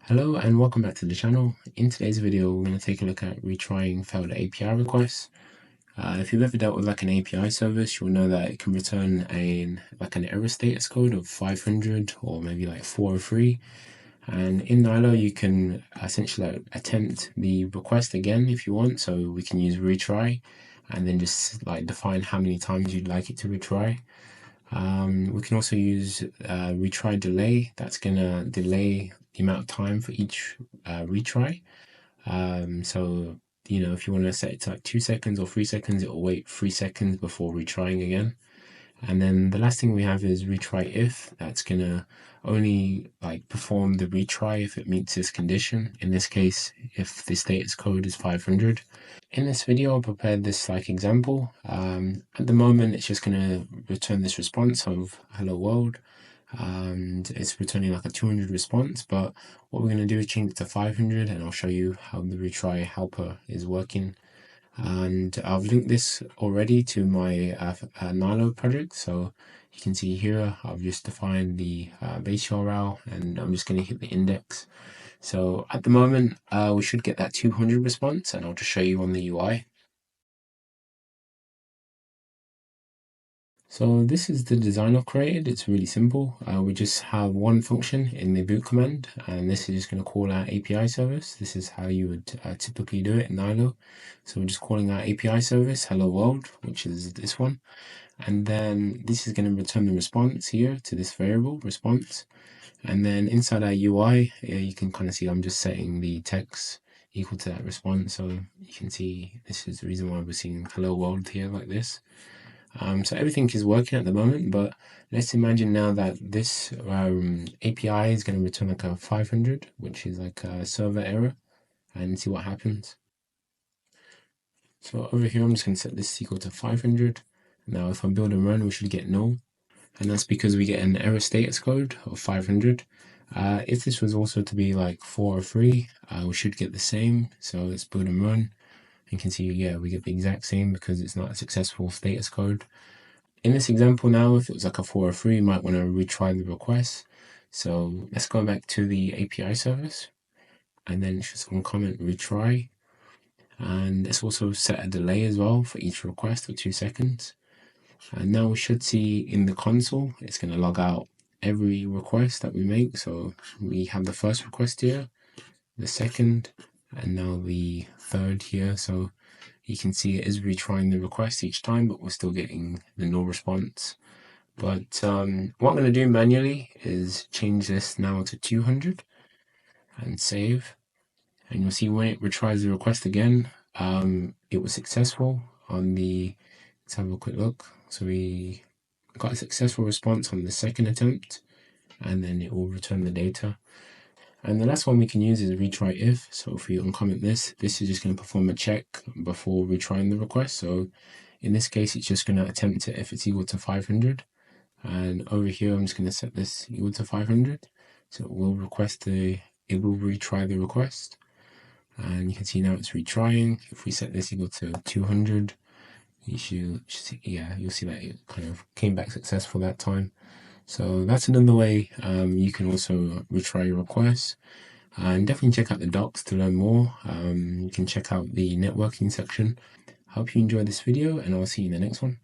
Hello and welcome back to the channel. In today's video, we're going to take a look at retrying failed API requests. If you've ever dealt with like an API service, you'll know that it can return an error status code of 500 or maybe like 403. And in Nylo, you can essentially attempt the request again if you want. So we can use retry and then just like define how many times you'd like it to retry. We can also use retry delay. That's going to delay the amount of time for each retry. So, if you want to set it to like 2 seconds or 3 seconds, it will wait 3 seconds before retrying again. And then the last thing we have is retry if. That's going to only like perform the retry if it meets this condition. In this case, if the status code is 500. In this video, I prepared this like example. At the moment, it's just going to return this response of hello world. And it's returning like a 200 response, but what we're going to do is change it to 500, and I'll show you how the retry helper is working. And I've linked this already to my Nylo project, so you can see here I've just defined the base URL, and I'm just going to hit the index. So at the moment we should get that 200 response, and I'll just show you on the UI. So this is the design I've created. It's really simple. We just have one function in the boot command, and this is just going to call out API service. This is how you would typically do it in Nylo. So we're just calling out API service hello world, which is this one. And then this is going to return the response here to this variable response. And then inside our UI, you can kind of see I'm just setting the text equal to that response. So you can see this is the reason why we're seeing hello world here like this. So everything is working at the moment, but let's imagine now that this API is going to return like a 500, which is like a server error, and see what happens. So over here, I'm just going to set this equal to 500. Now, if I build and run, we should get null, and that's because we get an error status code of 500. If this was also to be like 403, we should get the same. So let's build and run. You can see, yeah, we get the exact same because it's not a successful status code. In this example now, if it was like a 403, you might want to retry the request. So let's go back to the API service, and then just uncomment retry. And let's also set a delay as well for each request of 2 seconds. And now we should see in the console, it's going to log out every request that we make. So we have the first request here, the second, and now the third here. So you can see it is retrying the request each time, but we're still getting the null response. But what I'm going to do manually is change this now to 200 and save. And you'll see when it retries the request again, it was successful on the, let's have a quick look. So we got a successful response on the second attempt, and then it will return the data. And the last one we can use is retry if. So if we uncomment this, this is just going to perform a check before retrying the request. So in this case, it's just going to attempt it if it's equal to 500. And over here, I'm just going to set this equal to 500. So it will retry the request. And you can see now it's retrying. If we set this equal to 200, you'll see that it kind of came back successful that time. So that's another way you can also retry your requests. And definitely check out the docs to learn more. You can check out the networking section. I hope you enjoyed this video, and I'll see you in the next one.